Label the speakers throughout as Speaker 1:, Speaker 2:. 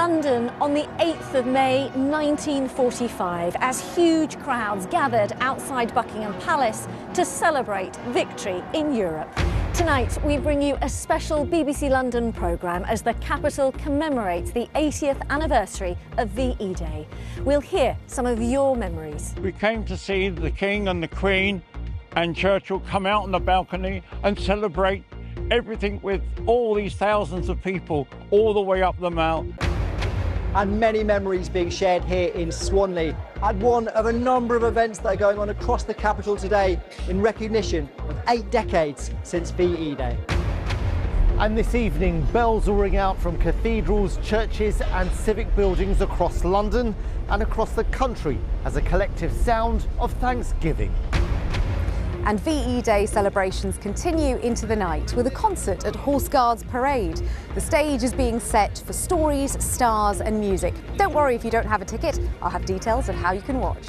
Speaker 1: London on the 8th of May 1945 as huge crowds gathered outside Buckingham Palace to celebrate victory in Europe. Tonight we bring you a special BBC London programme as the capital commemorates the 80th anniversary of VE Day. We'll hear some of your memories.
Speaker 2: We came to see the King and the Queen and Churchill come out on the balcony and celebrate everything with all these thousands of people all the way up the Mall.
Speaker 3: And many memories being shared here in Swanley at one of a number of events that are going on across the capital today in recognition of 8 decades since VE Day.
Speaker 4: And this evening, bells will ring out from cathedrals, churches and civic buildings across London and across the country as a collective sound of thanksgiving.
Speaker 5: And VE Day celebrations continue into the night with a concert at Horse Guards Parade. The stage is being set for stories, stars and music. Don't worry if you don't have a ticket, I'll have details of how you can watch.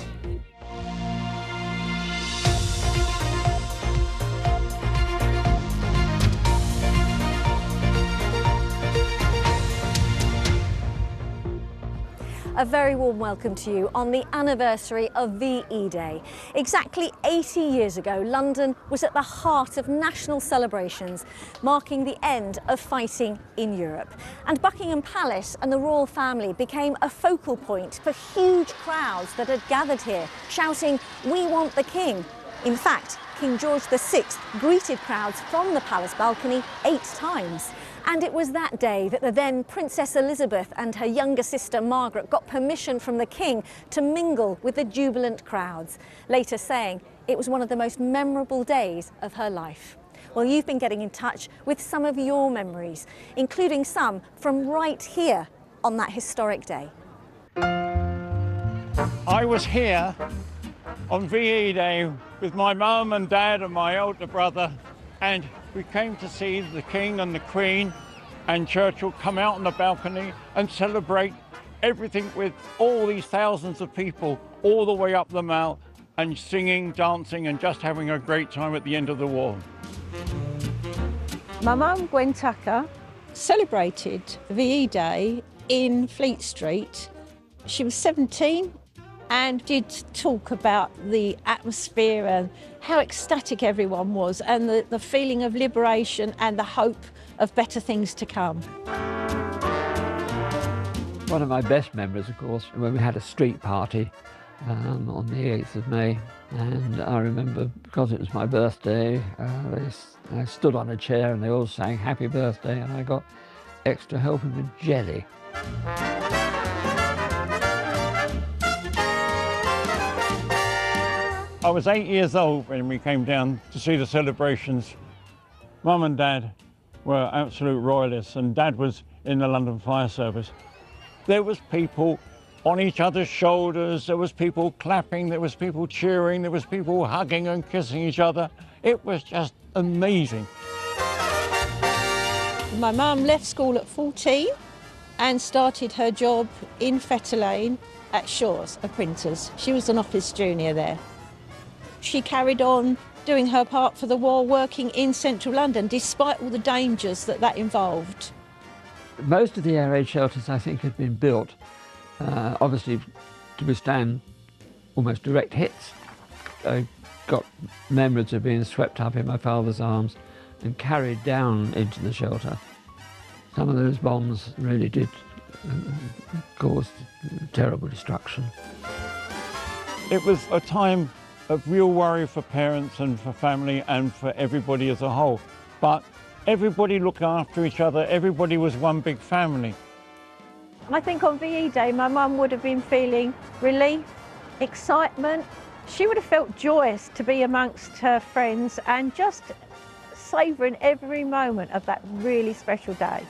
Speaker 1: A very warm welcome to you on the anniversary of VE Day. Exactly 80 years ago, London was at the heart of national celebrations, marking the end of fighting in Europe. And Buckingham Palace and the royal family became a focal point for huge crowds that had gathered here, shouting, "We want the King." In fact, King George VI greeted crowds from the palace balcony 8 times. And it was that day that the then Princess Elizabeth and her younger sister Margaret got permission from the King to mingle with the jubilant crowds, later saying it was one of the most memorable days of her life. Well, you've been getting in touch with some of your memories, including some from right here on that historic day.
Speaker 2: I was here on VE Day with my mum and dad and my older brother, and we came to see the King and the Queen and Churchill come out on the balcony and celebrate everything with all these thousands of people all the way up the Mall and singing, dancing and just having a great time at the end of the war.
Speaker 6: My mum, Gwen Tucker, celebrated VE Day in Fleet Street. She was 17 and did talk about the atmosphere and how ecstatic everyone was and the feeling of liberation and the hope of better things to come.
Speaker 7: One of my best memories, of course, when we had a street party on the 8th of May. And I remember, because it was my birthday, I stood on a chair and they all sang happy birthday and I got extra helping with jelly.
Speaker 2: I was 8 years old when we came down to see the celebrations. Mum and Dad were absolute royalists and Dad was in the London Fire Service. There was people on each other's shoulders, there was people clapping, there was people cheering, there was people hugging and kissing each other. It was just amazing.
Speaker 6: My mum left school at 14 and started her job in Fetter Lane at Shaw's, a printer's. She was an office junior there. She carried on doing her part for the war, working in central London, despite all the dangers that involved.
Speaker 7: Most of the air raid shelters, I think, had been built, obviously, to withstand almost direct hits. I got memories of being swept up in my father's arms and carried down into the shelter. Some of those bombs really did cause terrible destruction.
Speaker 2: It was a time of real worry for parents and for family and for everybody as a whole. But everybody looked after each other, everybody was one big family.
Speaker 6: I think on VE Day my mum would have been feeling relief, excitement. She would have felt joyous to be amongst her friends and just savouring every moment of that really special day.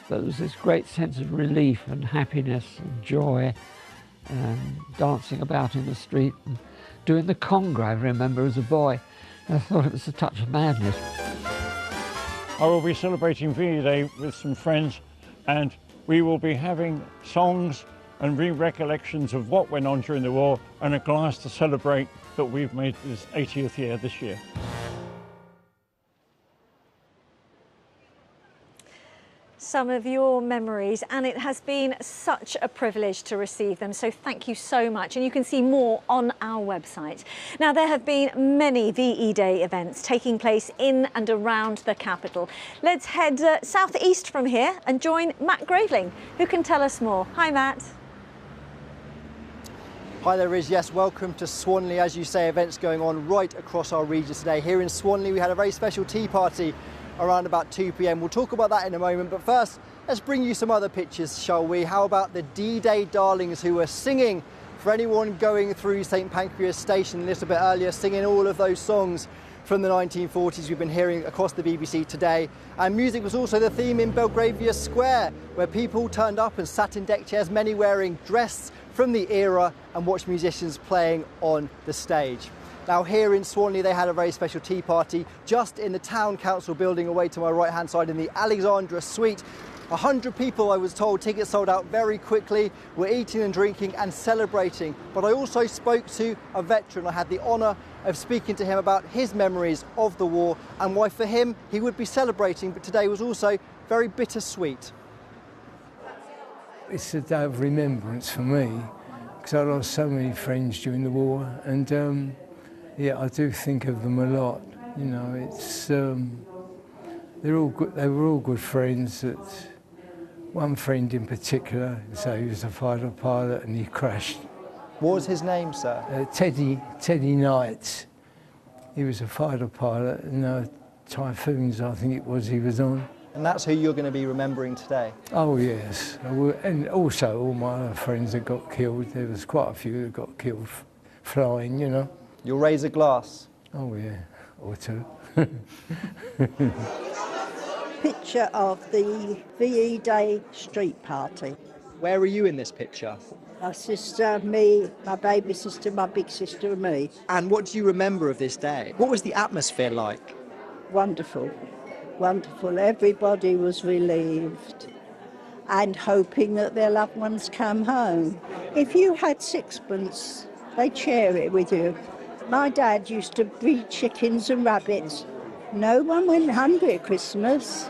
Speaker 7: There was this great sense of relief and happiness and joy, and dancing about in the street and doing the conga, I remember as a boy. I thought it was a touch of madness.
Speaker 2: I will be celebrating VE Day with some friends and we will be having songs and recollections of what went on during the war and a glass to celebrate that we've made this 80th year this year.
Speaker 1: some of your memories, and it has been such a privilege to receive them, so thank you so much. And you can see more on our website. Now, there have been many VE Day events taking place in and around the capital. Let's head southeast from here and join Matt Graveling, who can tell us more. Hi, Matt.
Speaker 3: Hi there, Riz. Yes, welcome to Swanley. As you say, events going on right across our region today. Here in Swanley, we had a very special tea party around about 2 p.m. We'll talk about that in a moment, but first, let's bring you some other pictures, shall we? How about the D-Day darlings who were singing for anyone going through St Pancras Station a little bit earlier, singing all of those songs from the 1940s we've been hearing across the BBC today. And music was also the theme in Belgravia Square, where people turned up and sat in deck chairs, many wearing dress from the era, and watched musicians playing on the stage. Now, here in Swanley, they had a very special tea party just in the Town Council building away to my right-hand side in the Alexandra Suite. 100 people, I was told, tickets sold out very quickly. We're eating and drinking and celebrating. But I also spoke to a veteran. I had the honour of speaking to him about his memories of the war and why for him he would be celebrating, but today was also very bittersweet.
Speaker 8: It's a day of remembrance for me because I lost so many friends during the war, and yeah, I do think of them a lot. You know, it's they're all good. They were all good friends. That one friend in particular, so he was a fighter pilot and he crashed.
Speaker 3: What was his name, sir?
Speaker 8: Teddy Knight. He was a fighter pilot, and Typhoons, I think it was, he was on.
Speaker 3: And that's who you're going to be remembering today?
Speaker 8: Oh yes, and also all my other friends that got killed. There was quite a few that got killed flying, you know.
Speaker 3: You'll raise a glass?
Speaker 8: Oh yeah, or two.
Speaker 9: Picture of the VE Day street party.
Speaker 3: Where were you in this picture?
Speaker 9: My sister, me, my baby sister, my big sister and me.
Speaker 3: And what do you remember of this day? What was the atmosphere like?
Speaker 9: Wonderful, wonderful. Everybody was relieved and hoping that their loved ones come home. If you had sixpence, they'd share it with you. My dad used to breed chickens and rabbits. No one went hungry at Christmas.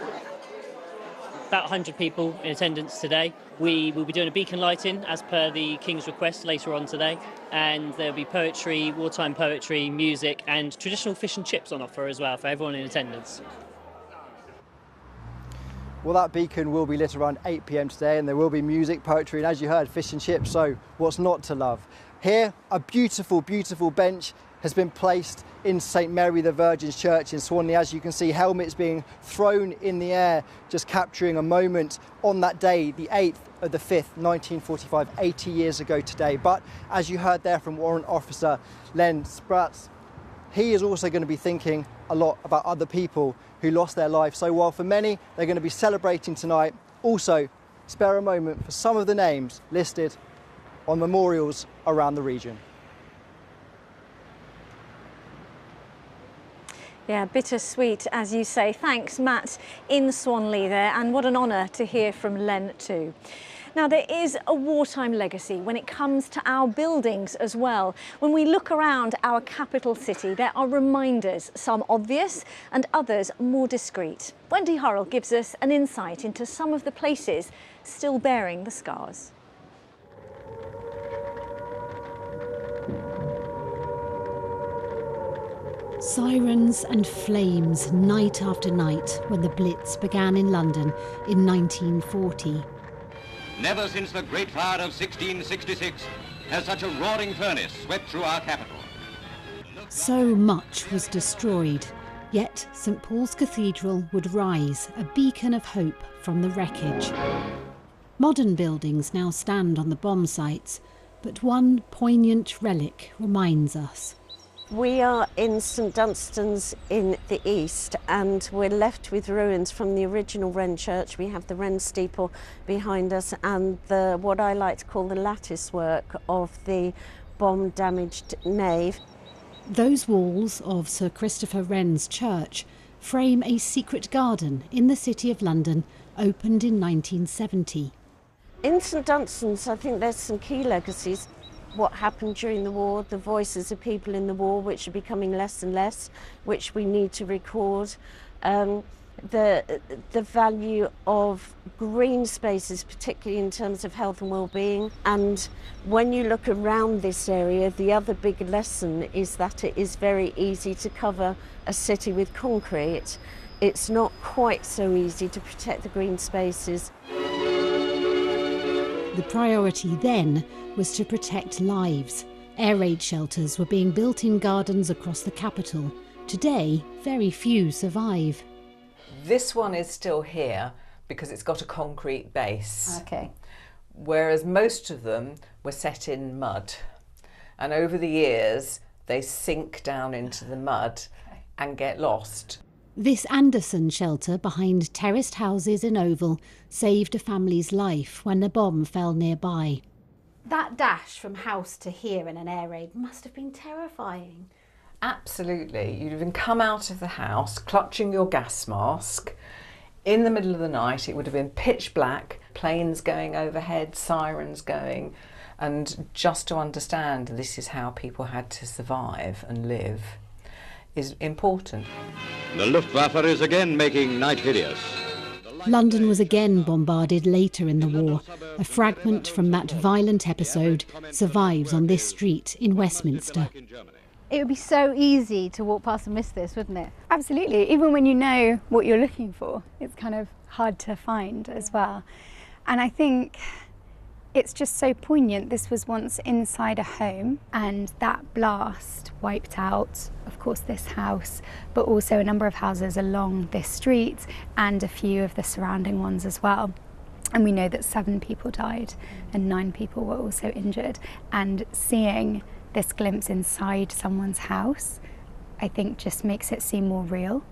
Speaker 10: About 100 people in attendance today. We will be doing a beacon lighting as per the King's request later on today, and there'll be poetry, wartime poetry, music and traditional fish and chips on offer as well for everyone in attendance.
Speaker 3: Well, that beacon will be lit around 8 p.m. today, and there will be music, poetry and, as you heard, fish and chips, so what's not to love? Here, a beautiful, beautiful bench has been placed in St Mary the Virgin's Church in Swanley. As you can see, helmets being thrown in the air, just capturing a moment on that day, the 8th of the 5th, 1945, 80 years ago today. But as you heard there from Warrant Officer Len Spratz, he is also going to be thinking a lot about other people who lost their life. So while for many, they're going to be celebrating tonight, also spare a moment for some of the names listed on memorials around the region.
Speaker 1: Yeah, bittersweet, as you say. Thanks, Matt, in Swanley there, and what an honour to hear from Len too. Now, there is a wartime legacy when it comes to our buildings as well. When we look around our capital city, there are reminders, some obvious and others more discreet. Wendy Hurrell gives us an insight into some of the places still bearing the scars.
Speaker 11: Sirens and flames night after night when the Blitz began in London in 1940.
Speaker 12: Never since the Great Fire of 1666 has such a roaring furnace swept through our capital.
Speaker 11: So much was destroyed, yet St Paul's Cathedral would rise, a beacon of hope from the wreckage. Modern buildings now stand on the bomb sites, but one poignant relic reminds us.
Speaker 13: We are in St Dunstan's in the east, and we're left with ruins from the original Wren Church. We have the Wren steeple behind us and what I like to call the lattice work of the bomb-damaged nave.
Speaker 11: Those walls of Sir Christopher Wren's church frame a secret garden in the City of London, opened in 1970.
Speaker 13: In St Dunstan's, I think there's some key legacies. What happened during the war, the voices of people in the war, which are becoming less and less, which we need to record. the value of green spaces, particularly in terms of health and well-being. And when you look around this area, the other big lesson is that it is very easy to cover a city with concrete. It's not quite so easy to protect the green spaces.
Speaker 11: The priority then was to protect lives. Air raid shelters were being built in gardens across the capital. Today, very few survive.
Speaker 14: This one is still here because it's got a concrete base.
Speaker 5: Okay.
Speaker 14: Whereas most of them were set in mud. And over the years, they sink down into the mud and get lost.
Speaker 11: This Anderson shelter behind terraced houses in Oval saved a family's life when the bomb fell nearby.
Speaker 5: That dash from house to here in an air raid must have been terrifying.
Speaker 14: Absolutely. You'd have come out of the house clutching your gas mask. In the middle of the night, it would have been pitch black, planes going overhead, sirens going. And just to understand this is how people had to survive and live is important.
Speaker 12: The Luftwaffe is again making night hideous.
Speaker 11: London was again bombarded later in the war. A fragment from that violent episode survives on this street in Westminster.
Speaker 15: It would be so easy to walk past and miss this, wouldn't it? Absolutely. Even when you know what you're looking for, it's kind of hard to find as well. And I think it's just so poignant. This was once inside a home, and that blast wiped out, of course, this house, but also a number of houses along this street and a few of the surrounding ones as well. And we know that 7 people died and 9 people were also injured. And seeing this glimpse inside someone's house, I think just makes it seem more real.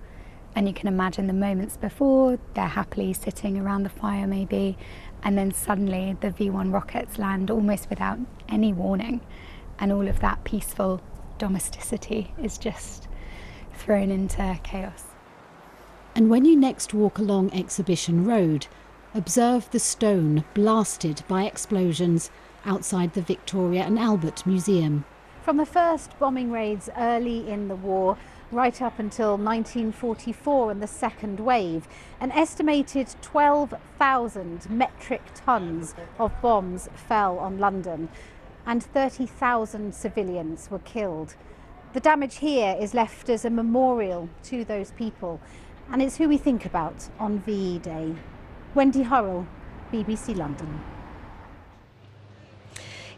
Speaker 15: And you can imagine the moments before, they're happily sitting around the fire maybe, and then suddenly the V1 rockets land almost without any warning, and all of that peaceful domesticity is just thrown into chaos.
Speaker 11: And when you next walk along Exhibition Road, observe the stone blasted by explosions outside the Victoria and Albert Museum.
Speaker 15: From the first bombing raids early in the war, right up until 1944 and the second wave, an estimated 12,000 metric tons of bombs fell on London and 30,000 civilians were killed. The damage here is left as a memorial to those people, and it's who we think about on VE Day. Wendy Hurrell, BBC London.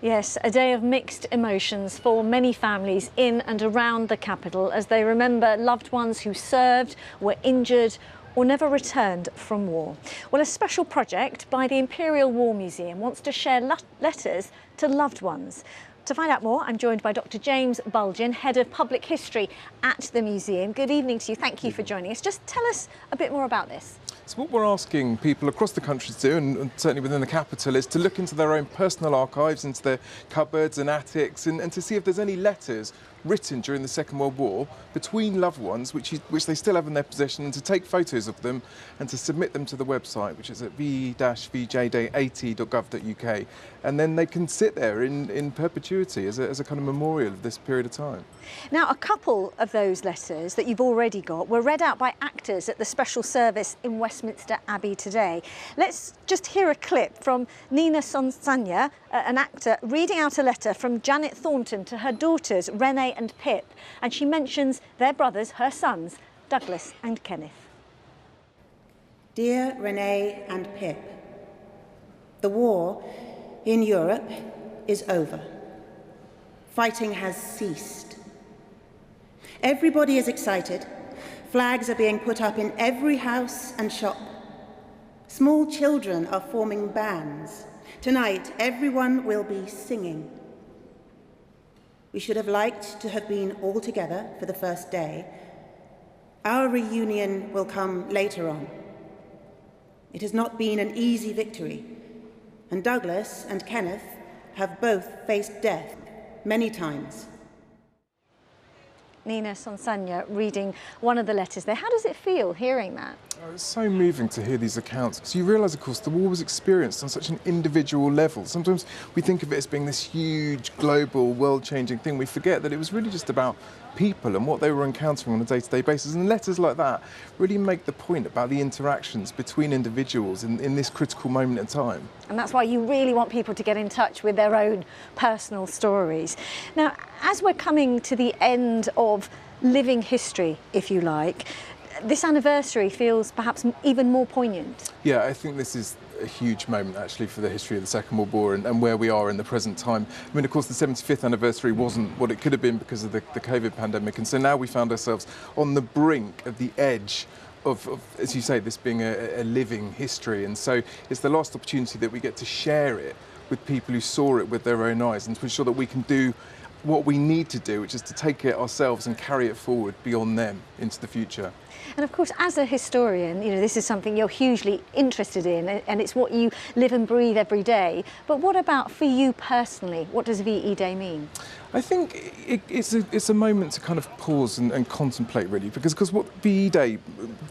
Speaker 1: Yes, a day of mixed emotions for many families in and around the capital as they remember loved ones who served, were injured or never returned from war. Well, a special project by the Imperial War Museum wants to share letters to loved ones. To find out more, I'm joined by Dr. James Bulgin, Head of Public History at the museum. Good evening to you. Thank you for joining us. Just tell us a bit more about this.
Speaker 16: So what we're asking people across the country to do, and certainly within the capital, is to look into their own personal archives, into their cupboards and attics, and to see if there's any letters written during the Second World War between loved ones, which they still have in their possession, and to take photos of them and to submit them to the website, which is at ve-vjday80.gov.uk. And then they can sit there in perpetuity as a kind of memorial of this period of time.
Speaker 1: Now, a couple of those letters that you've already got were read out by actors at the special service in Westminster Abbey today. Let's just hear a clip from Nina Sonsanya, an actor, reading out a letter from Janet Thornton to her daughters, Renee and Pip, and she mentions their brothers, her sons, Douglas and Kenneth.
Speaker 17: Dear Renee and Pip, the war in Europe is over. Fighting has ceased. Everybody is excited. Flags are being put up in every house and shop. Small children are forming bands. Tonight, everyone will be singing. We should have liked to have been all together for the first day. Our reunion will come later on. It has not been an easy victory, and Douglas and Kenneth have both faced death many times.
Speaker 1: Nina Sonsanya reading one of the letters there. How does it feel hearing that?
Speaker 16: It's so moving to hear these accounts. So you realise, of course, the war was experienced on such an individual level. Sometimes we think of it as being this huge, global, world-changing thing. We forget that it was really just about people and what they were encountering on a day-to-day basis. And letters like that really make the point about the interactions between individuals in this critical moment in time.
Speaker 1: And that's why you really want people to get in touch with their own personal stories. Now, as we're coming to the end of living history, if you like, this anniversary feels perhaps even more poignant.
Speaker 16: Yeah, I think this is a huge moment actually for the history of the Second World War and where we are in the present time. I mean, of course, the 75th anniversary wasn't what it could have been because of the COVID pandemic, and so now we found ourselves on the brink of the edge of as you say, this being a living history, and so it's the last opportunity that we get to share it with people who saw it with their own eyes, and to ensure that we can do what we need to do, which is to take it ourselves and carry it forward beyond them into the future.
Speaker 1: And of course, as a historian, you know, this is something you're hugely interested in, and it's what you live and breathe every day. But what about for you personally? What does VE Day mean?
Speaker 16: I think it's a moment to kind of pause and contemplate, really, because what VE Day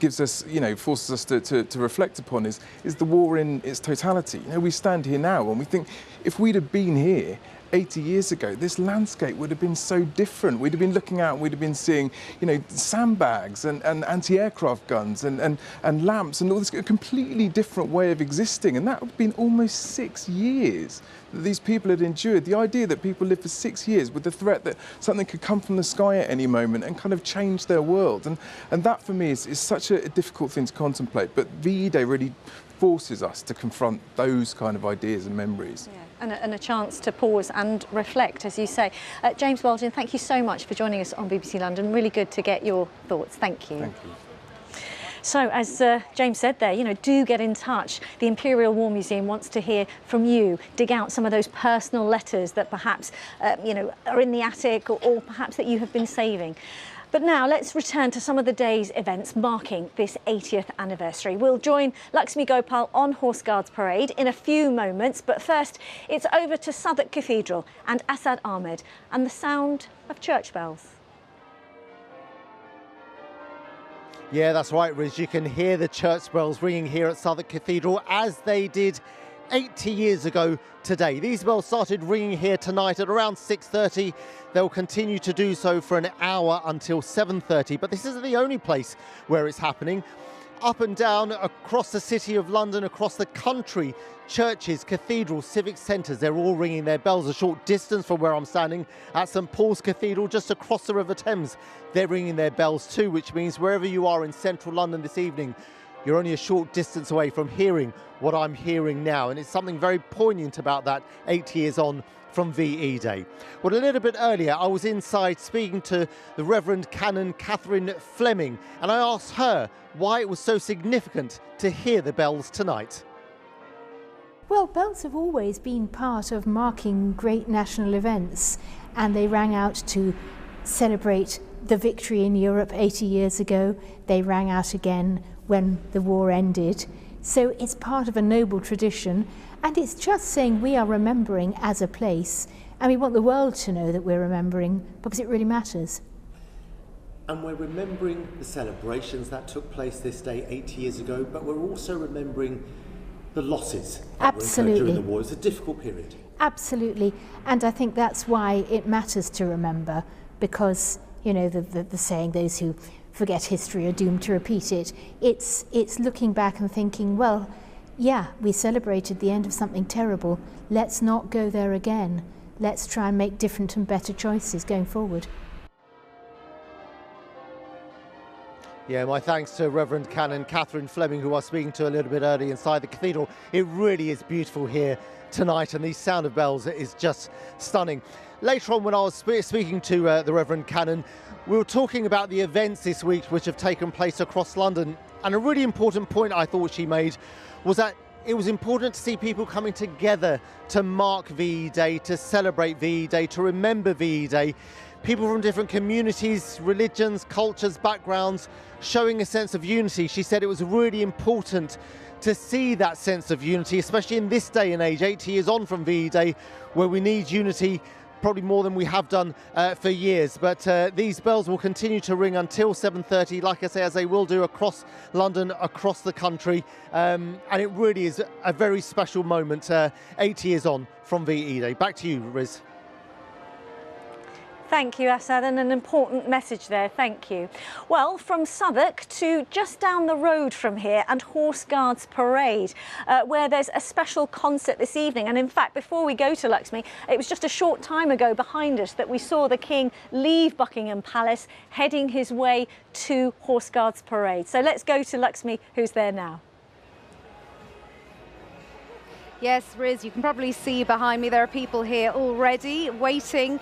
Speaker 16: gives us, you know, forces us to reflect upon is the war in its totality. You know, we stand here now and we think, if we'd have been here 80 years ago, this landscape would have been so different. We'd have been looking out and we'd have been seeing, you know, sandbags and anti-aircraft guns and lamps and all this, a completely different way of existing. And that would have been almost 6 years that these people had endured. The idea that people lived for 6 years with the threat that something could come from the sky at any moment and kind of change their world. And that for me is such a difficult thing to contemplate. But VE Day really forces us to confront those kind of ideas and memories.
Speaker 1: Yeah. And a chance to pause and reflect, as you say. James Wilding, thank you so much for joining us on BBC London. Really good to get your thoughts. Thank you.
Speaker 16: Thank you.
Speaker 1: So, as James said there, you know, do get in touch. The Imperial War Museum wants to hear from you. Dig out some of those personal letters that perhaps, you know, are in the attic or perhaps that you have been saving. But now let's return to some of the day's events marking this 80th anniversary. We'll join Lakshmi Gopal on Horse Guards Parade in a few moments, but first it's over to Southwark Cathedral and Asad Ahmed and the sound of church bells.
Speaker 4: Yeah, that's right, Riz. You can hear the church bells ringing here at Southwark Cathedral as they did 80 years ago today. These bells started ringing here tonight at around 6:30. They'll continue to do so for an hour until 7:30. But this isn't the only place where it's happening. Up and down across the city of London, across the country, churches, cathedrals, civic centres, they're all ringing their bells. A short distance from where I'm standing at St Paul's Cathedral, just across the River Thames, they're ringing their bells too, which means wherever you are in central London this evening, you're only a short distance away from hearing what I'm hearing now. And it's something very poignant about that 8 years on from VE Day. Well, a little bit earlier, I was inside speaking to the Reverend Canon Catherine Fleming, and I asked her why it was so significant to hear the bells tonight.
Speaker 18: Well, bells have always been part of marking great national events, and they rang out to celebrate the victory in Europe 80 years ago. They rang out again when the war ended. So it's part of a noble tradition, and it's just saying we are remembering as a place, and we want the world to know that we're remembering because it really matters.
Speaker 4: And we're remembering the celebrations that took place this day 80 years ago, but we're also remembering the losses that were incurred during the war. It's a difficult period.
Speaker 18: Absolutely, and I think that's why it matters to remember, because, you know, the saying, those who forget history are doomed to repeat it. It's looking back and thinking, well, yeah, we celebrated the end of something terrible. Let's not go there again. Let's try and make different and better choices going forward.
Speaker 4: Yeah, my thanks to Reverend Canon Catherine Fleming, who I was speaking to a little bit earlier inside the cathedral. It really is beautiful here tonight, and the sound of bells is just stunning. Later on, when I was speaking to the Reverend Canon, we were talking about the events this week which have taken place across London, and a really important point I thought she made was that it was important to see people coming together to mark VE Day, to celebrate VE Day, to remember VE Day. People from different communities, religions, cultures, backgrounds, showing a sense of unity. She said it was really important to see that sense of unity, especially in this day and age, 80 years on from VE Day, where we need unity probably more than we have done for years. But these bells will continue to ring until 7:30, like I say, as they will do across London, across the country. And it really is a very special moment, 80 years on from VE Day. Back to you, Riz.
Speaker 1: Thank you, Asad, and an important message there, thank you. Well, from Southwark to just down the road from here and Horse Guards Parade, where there's a special concert this evening. And in fact, before we go to Luxmy, it was just a short time ago behind us that we saw the King leave Buckingham Palace, heading his way to Horse Guards Parade. So let's go to Luxmy, who's there now.
Speaker 5: Yes, Riz, you can probably see behind me there are people here already waiting,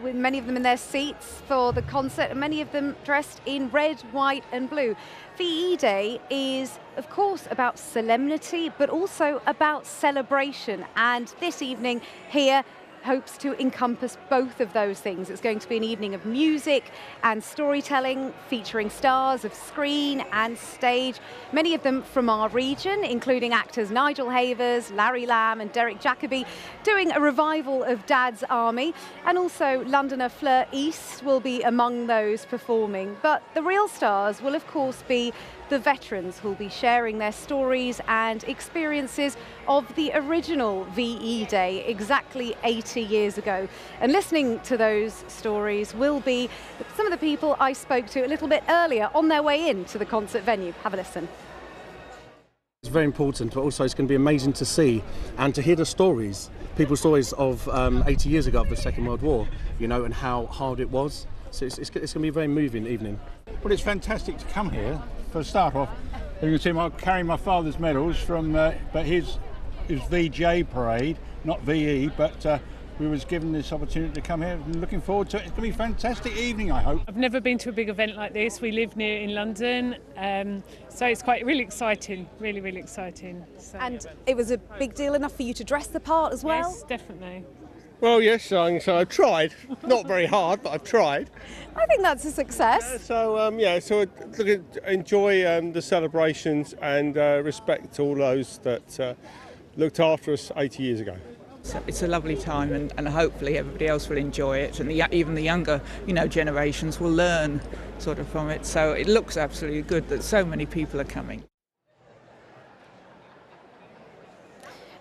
Speaker 5: with many of them in their seats for the concert, and many of them dressed in red, white and blue. VE Day is, of course, about solemnity, but also about celebration. And this evening here hopes to encompass both of those things. It's going to be an evening of music and storytelling featuring stars of screen and stage, many of them from our region, including actors Nigel Havers, Larry Lamb and Derek Jacobi, doing a revival of Dad's Army, and also Londoner Fleur East will be among those performing. But the real stars will of course be the veterans who will be sharing their stories and experiences of the original VE Day exactly 80 years ago. And listening to those stories will be some of the people I spoke to a little bit earlier on their way into the concert venue. Have a listen.
Speaker 19: It's very important, but also it's going to be amazing to see and to hear the stories, people's stories of 80 years ago of the Second World War, you know, and how hard it was. So it's going to be a very moving evening.
Speaker 2: Well, it's fantastic to come here. For a start off, you can see I'm carrying my father's medals from, but his VJ parade, not VE, but we was given this opportunity to come here and looking forward to it. It's going to be a fantastic evening, I hope.
Speaker 20: I've never been to a big event like this. We live near in London, so it's really exciting, really exciting. So,
Speaker 5: and it was a big deal enough for you to dress the part as well?
Speaker 20: Yes, definitely.
Speaker 21: Well, yes, so I've tried. Not very hard, but I've tried.
Speaker 5: I think that's a success.
Speaker 21: So enjoy the celebrations and respect all those that looked after us 80 years ago.
Speaker 22: It's a lovely time, and hopefully everybody else will enjoy it, and even the younger, generations will learn sort of from it. So it looks absolutely good that so many people are coming.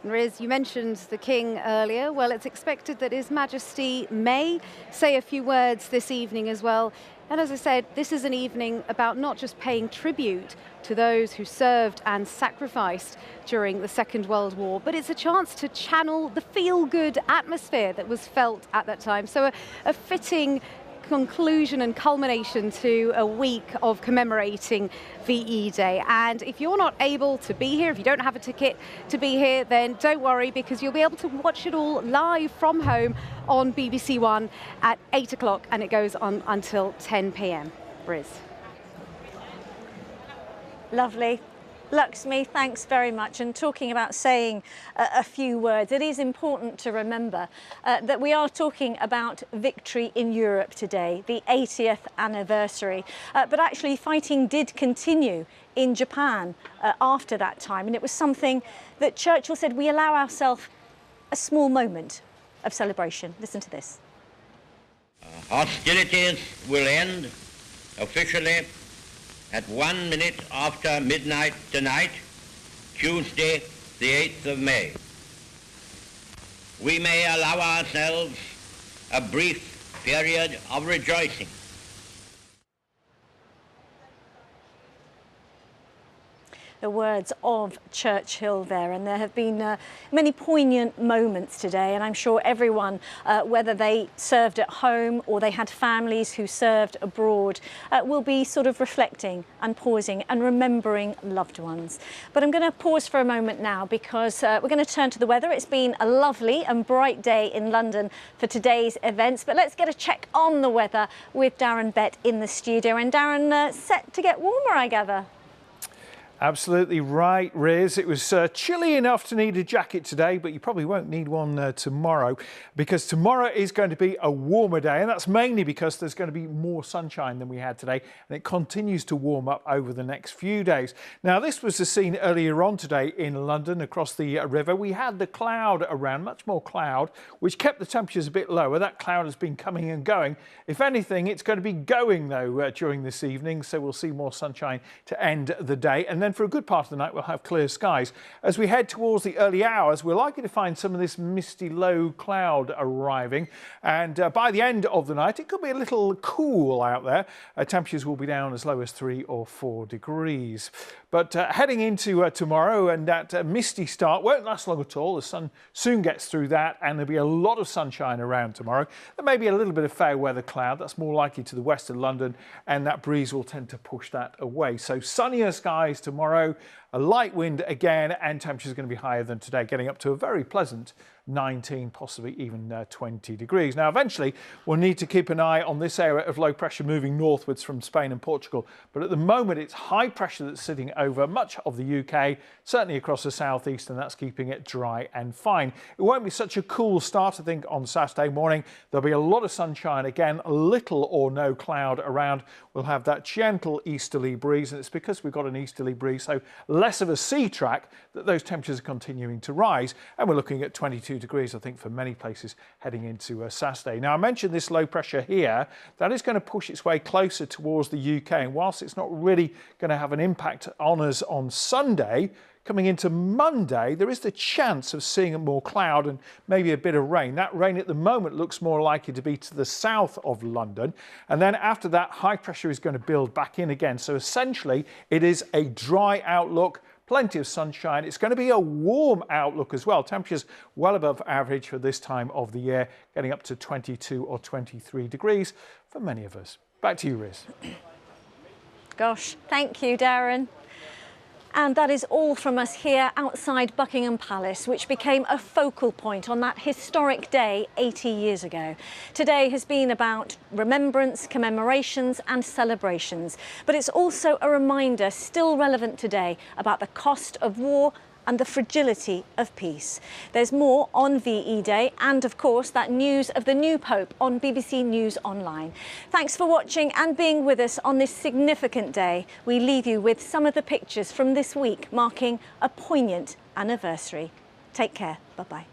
Speaker 5: Riz, you mentioned the King earlier. Well, it's expected that His Majesty may say a few words this evening as well. And as I said, this is an evening about not just paying tribute to those who served and sacrificed during the Second World War, but it's a chance to channel the feel-good atmosphere that was felt at that time. So a fitting conclusion and culmination to a week of commemorating VE Day. And if you're not able to be here, if you don't have a ticket to be here, then don't worry, because you'll be able to watch it all live from home on BBC One at 8 o'clock, and it goes on until 10 p.m. Riz.
Speaker 1: Lovely. Luxmy, thanks very much. And talking about saying a few words, it is important to remember that we are talking about victory in Europe today, the 80th anniversary. But actually fighting did continue in Japan after that time. And it was something that Churchill said, we allow ourselves a small moment of celebration. Listen to this.
Speaker 23: Hostilities will end officially at 1 minute after midnight tonight, Tuesday, the 8th of May. We may allow ourselves a brief period of rejoicing.
Speaker 1: The words of Churchill there, and there have been many poignant moments today, and I'm sure everyone, whether they served at home or they had families who served abroad, will be sort of reflecting and pausing and remembering loved ones. But I'm going to pause for a moment now, because we're going to turn to the weather. It's been a lovely and bright day in London for today's events, but let's get a check on the weather with Darren Bett in the studio. And Darren, set to get warmer, I gather.
Speaker 6: Absolutely right, Riz. It was chilly enough to need a jacket today, but you probably won't need one tomorrow, because tomorrow is going to be a warmer day, and that's mainly because there's going to be more sunshine than we had today, and it continues to warm up over the next few days. Now, this was the scene earlier on today in London across the river. We had the cloud around, much more cloud, which kept the temperatures a bit lower. That cloud has been coming and going. If anything, it's going to be going, though, during this evening, so we'll see more sunshine to end the day. And then for a good part of the night, we'll have clear skies. As we head towards the early hours, we're likely to find some of this misty low cloud arriving. And by the end of the night, it could be a little cool out there. Temperatures will be down as low as 3 or 4 degrees. But heading into tomorrow, and that misty start won't last long at all. The sun soon gets through that, and there'll be a lot of sunshine around tomorrow. There may be a little bit of fair weather cloud. That's more likely to the west of London, and that breeze will tend to push that away. So sunnier skies tomorrow, a light wind again, and temperatures are going to be higher than today, getting up to a very pleasant 19, possibly even 20 degrees. Now, eventually, we'll need to keep an eye on this area of low pressure moving northwards from Spain and Portugal. But at the moment, it's high pressure that's sitting over much of the UK, certainly across the southeast, and that's keeping it dry and fine. It won't be such a cool start, I think, on Saturday morning. There'll be a lot of sunshine again, little or no cloud around. We'll have that gentle easterly breeze, and it's because we've got an easterly breeze, so less of a sea track, that those temperatures are continuing to rise. And we're looking at 22 degrees, I think, for many places heading into Saturday. Now, I mentioned this low pressure here. That is going to push its way closer towards the UK. And whilst it's not really going to have an impact on us on Sunday, coming into Monday, there is the chance of seeing more cloud and maybe a bit of rain. That rain at the moment looks more likely to be to the south of London. And then after that, high pressure is going to build back in again. So essentially, it is a dry outlook. Plenty of sunshine. It's going to be a warm outlook as well. Temperatures well above average for this time of the year, getting up to 22 or 23 degrees for many of us. Back to you, Riz.
Speaker 1: Gosh, thank you, Darren. And that is all from us here outside Buckingham Palace, which became a focal point on that historic day 80 years ago. Today has been about remembrance, commemorations and celebrations, but it's also a reminder, still relevant today, about the cost of war and the fragility of peace. There's more on VE Day and, of course, that news of the new Pope on BBC News Online. Thanks for watching and being with us on this significant day. We leave you with some of the pictures from this week marking a poignant anniversary. Take care. Bye-bye.